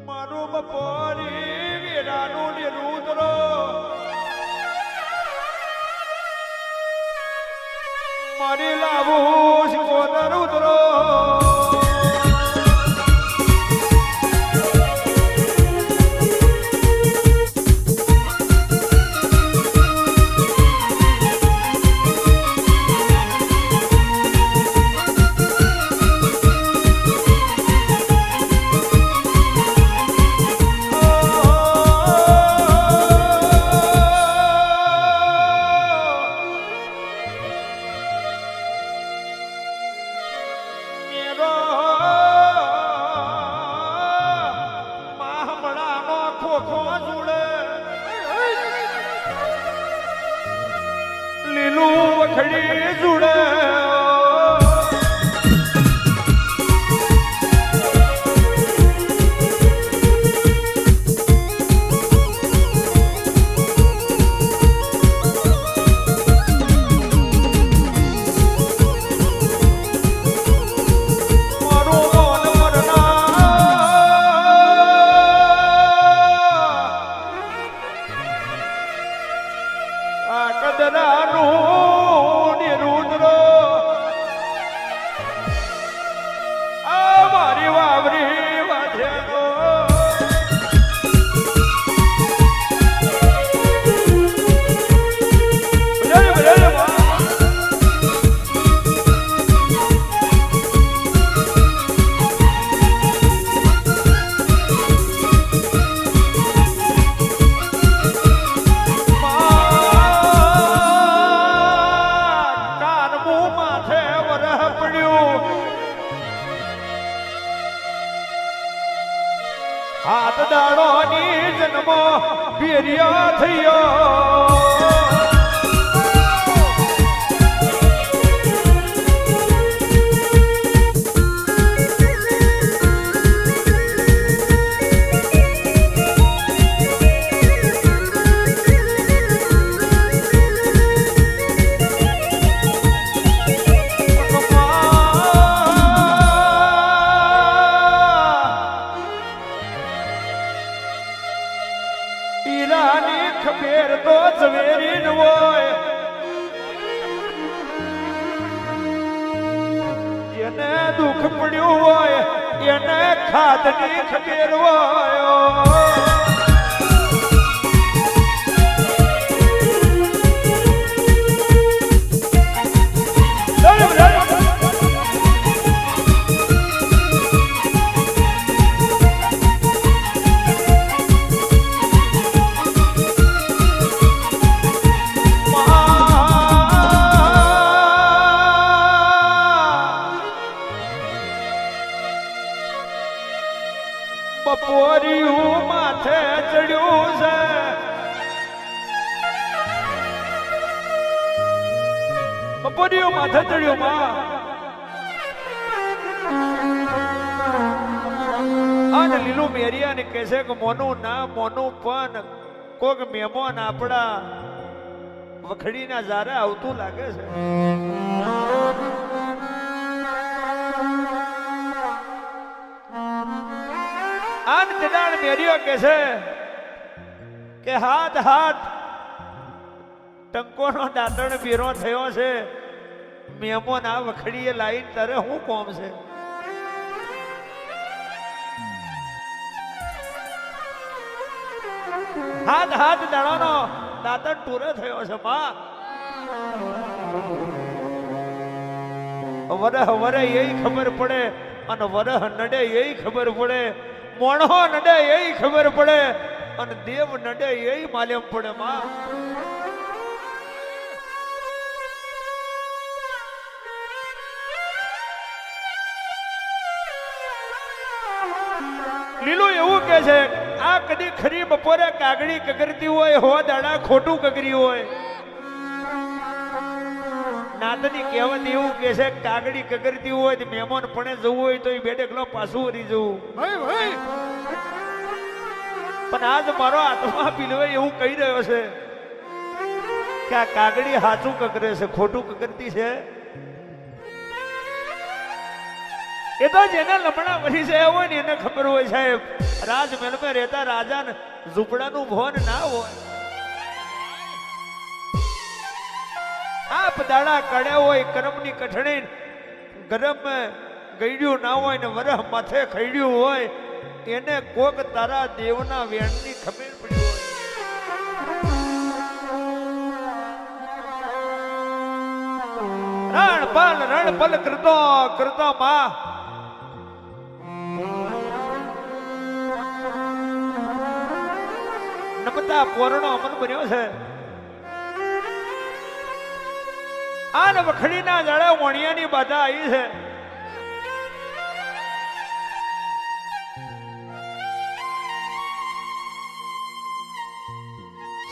મારું બપોરી વીરાનું ને રુદ્રો મારી લાવું શિકોતર રુદ્રો લીલું વખડી જુડે કદરાનું ને રુદ્રો આ મારી વાવરી વાઢેલો હાથ દાડોની જન્મો ભેરિયા થયો ઈરાની ખબેર તો ઝવેરી ન હોય જેને દુઃખ પડ્યું હોય એને ખાધની ખબેર હોય બપોરિયું માથે ચડ્યું છે બપોરિયું માથે ચડ્યું માં અને લીલું મેરિયા ને કહે છે કે મોનું ના મોનું પણ કોક મહેમાન આપણા વખડીના જારે આવતું લાગે છે આન તેડાળ મેરિયો કે છે કે હાથ હાથ ટંકોનો દાંતણ પીરો થયો છે મહેમાન આ વખડીએ લાઈન તારે શું કોમ છે હાથ હાથ દાડાનો દાંતણ ટૂરે થયો છે માં વરહ વરહ એ ખબર પડે અને વરહ નડે એ ખબર પડે મોણો નડે એ ખબર પડે અને દેવ નડે એ માલુમ પડે માં લીલું એવું કે છે આ કદી ખરી બપોરે કાગડી કગરતી હોય હો દાડા ખોટું કગરી હોય નાતની કહેવત એવું કે છે કાગડી કગરતી હોય તો મહેમાન પણ જવું હોય તો એ બેડેકલો પાછું વળી જવું પણ આજ મારો આત્મા પીલવે એવું કહી રહ્યો છે કે આ કાગડી હાચું કકરે છે, ખોટું કકરતી છે. એ તો જેને લમણા વળી જાય હોય ને એને ખબર હોય સાહેબ, રાજમહેલમાં રહેતા રાજાને ઝૂંપડાનું ભવન ના હોય. આ પદાડા કડ્યા હોય, કરમની કઠણી ગરમ ગઈડ્યું ના હોય ને વરહ માથે ખઈડ્યું હોય, એને કોક તારા દેવના વેણની ખબર પડી હોય. રણપલ કરતો કરતો માં નમતા પોરણો અમન બન્યો છે. આન વખડીના જાળે વણિયાની બાધા આવી છે.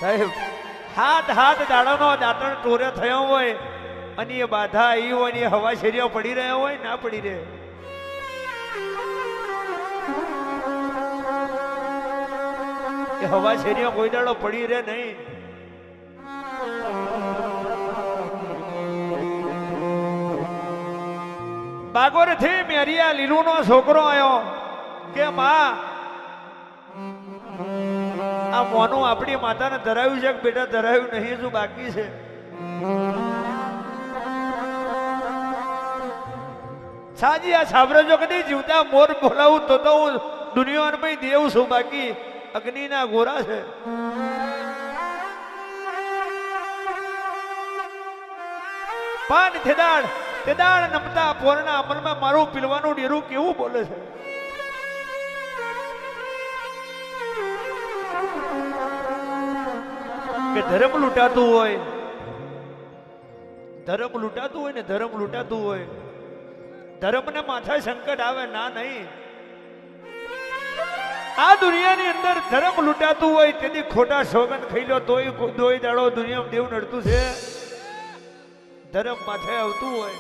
સાહેબ હાથ દાડાનો દાંતણ ટોરે થયો હોય અને એ બાધા આવી હોય ને હવા શેરીઓ પડી રહ્યા હોય, ના પડી રહે. એ હવા શેરીઓ કોઈ દાડો પડી રહે નહીં. બાગોર થી મેરિયા લીલુ નો છોકરો આવ્યો કે માં આ મોનું આપણી માતાને ધરાવ્યું છે કે બેટા ધરાવ્યું નહીં, શું બાકી છે? સાજી આ સાંભળજો કદી જીવતા મોર બોલાવું તો હું દુનિયામાં દેવ છું, બાકી અગ્નિના ગોરા છે. પાન તેદાળ નમતા પોરના અમલમાં મારું પીલવાનું ડેરું કેવું બોલે છે. કે ધર્મ લૂંટાતું હોય ને ધર્મ લૂંટાતું હોય, ધર્મને માથે સંકટ આવે ના નહીં. આ દુનિયાની અંદર ધર્મ લૂંટાતું હોય તેથી ખોટા સોગંદ ખાઈ લો તોય દાડો દુનિયામાં દેવ નડતું છે. ધર્મ માથે આવતું હોય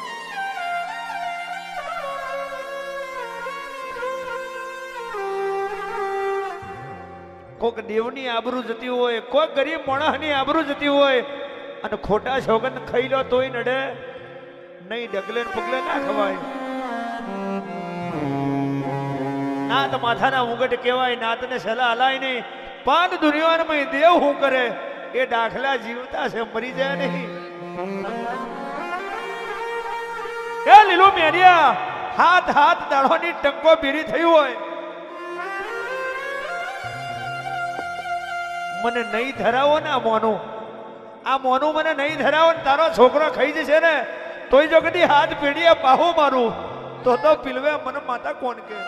કોક દેવની આબરૂ જતી હોય, કોક ગરીબ માણસની આબરૂ જતી હોય અને ખોટા સોગંદ ખાઈ લો તોય નડે નહીં. ડગલે પગલે ના ખવાય. નાત માથાના મુગટ કહેવાય, નાતને સલાહ હલાય નહીં. પાન દુનિયામાં દેવ શું કરે એ દાખલા જીવતા છે, મરી જાય નહીં. એ લીલો મેરિયા હાથ દાડોની ટંકો ભીરી થયું હોય, મને નહીં ધરાવો ને આ મોનું મને નહીં ધરાવો ને તારો છોકરો ખાઈ જશે ને તોય જો કદી હાથ પેઢીએ પાહો મારું તો પીલવે મને માતા કોણ કે?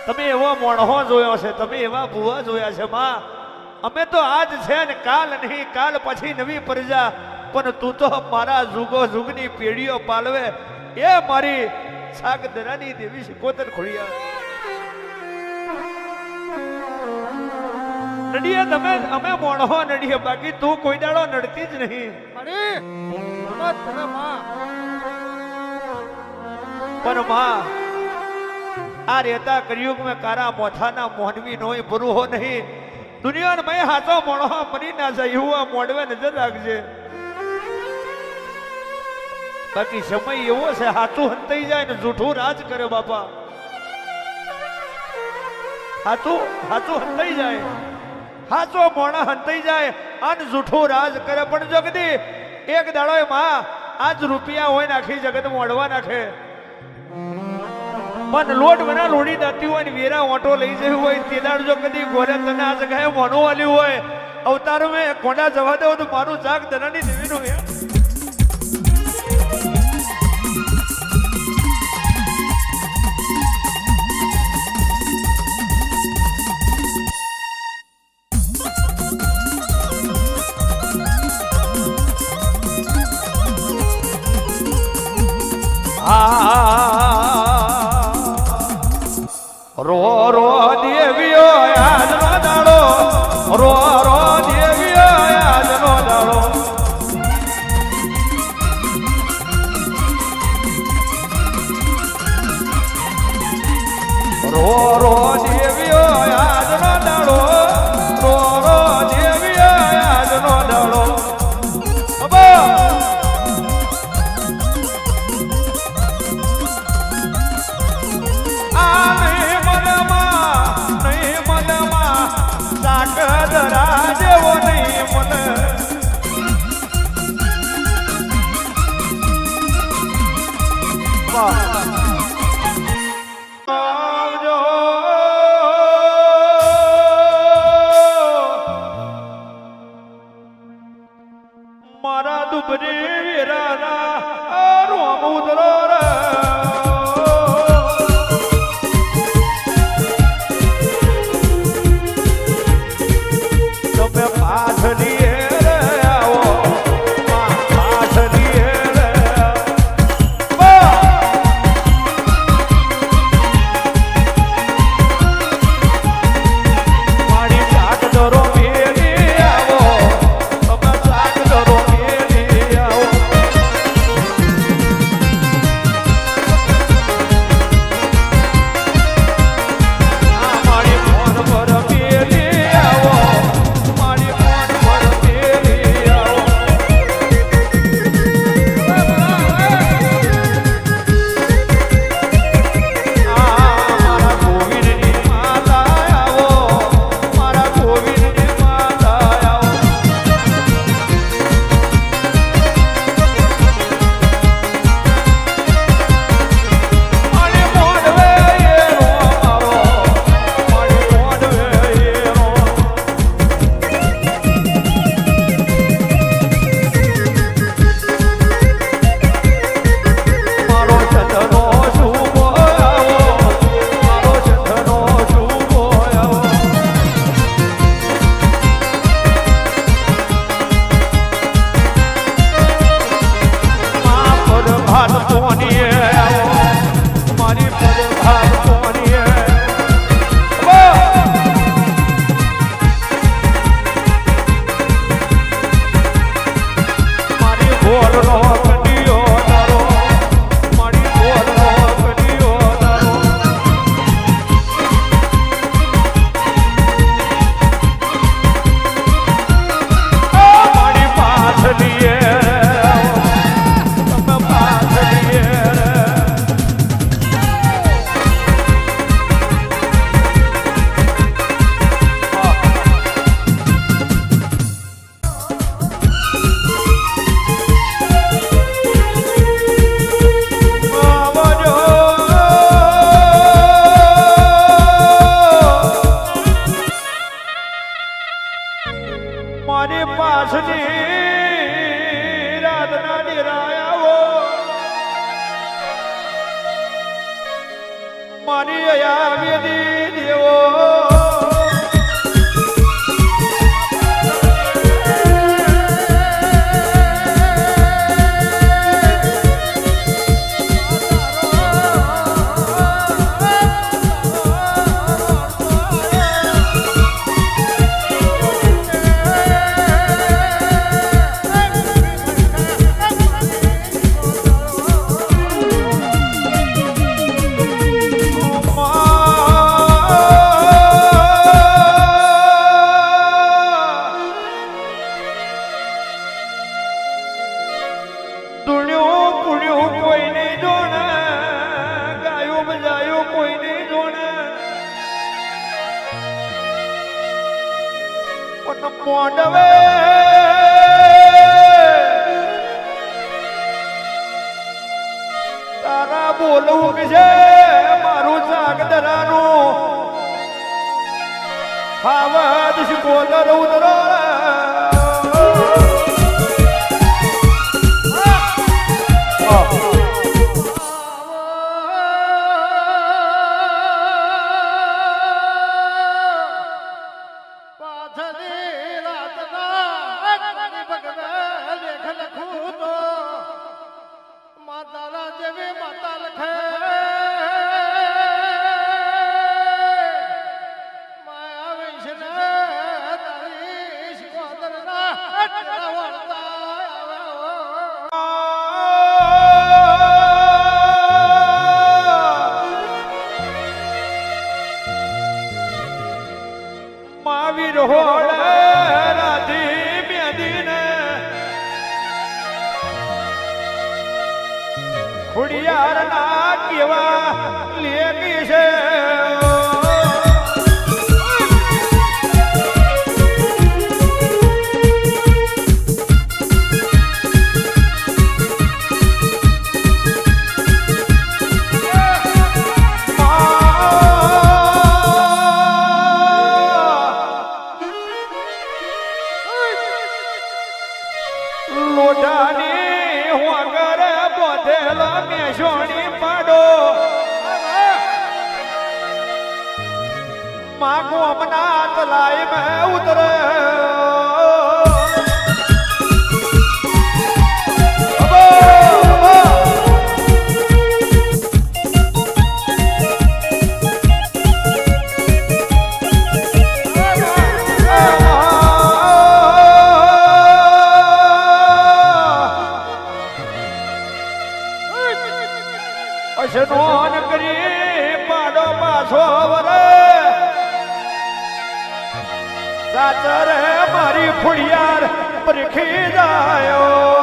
તમે એવો મોણહો જોયો છે, તમે એવા ભુવા જોયા છે માં. અમે તો આજ છે ને કાલ નહીં, કાલ પછી નવી પ્રજા, પણ તું તો મારા જુગો જુગની પેઢીઓ પાલવે એ મારી સાગદરાની દેવી શિકોતર ખોડિયા. નડીએ તમે અમે મોણહો નડીએ, બાકી તું કોઈ દાડો નડતી જ નહીં. પણ માં આ રેતા કળિયુગ મેં કારા મોથાના મોહનવી નોય બરુહો નહીં. દુનિયાને મેં હાથો મોણહો મરી ના જાય એવું મોડવે નજર રાખજે. બાકી સમય એવો છે હાથું હંતાઈ જાય ને જૂઠું રાજ કરે બાપા. હાથું હંતાઈ જાય, હાચો મોણા હંતાઈ જાય અને જૂઠું રાજ કરે. પણ જો કદી એક દાડો માં આજ રૂપિયા હોય ને આખી જગત મોડવા નાખે, પણ લોટ બના લોડી દાતી હોય ને વેરા ઓટો લઈ જવું હોય તે દાડ જો કદી ગોરે તને આ જગ્યાએ મોનું વાલ્યું હોય અવતાર મેં કોડા જવા દો તો મારું જાગ ધનાની દેવીનું હે. રો દેવીઓ આજનો દાડો, રો દેવીઓ આજનો દાડો. માસની રાતના ડેરાયા મારી આવી દેવો મોડવે તારા બોલવું કે છે મારું જાગદરાનું હાવદ શિકોદર ઉતરો મહાવીર હોળ રાધી મેદીને ખુડિયાર ના કેવા લેગી છે લોઢાની હોગર બોધેલા મેશોણી પાડો માગો મના તલાઈ મેં ઉતરે અશનોન કરી પાડો પાછો વરે સાચર મારી ફુડિયાર પરખી જાયો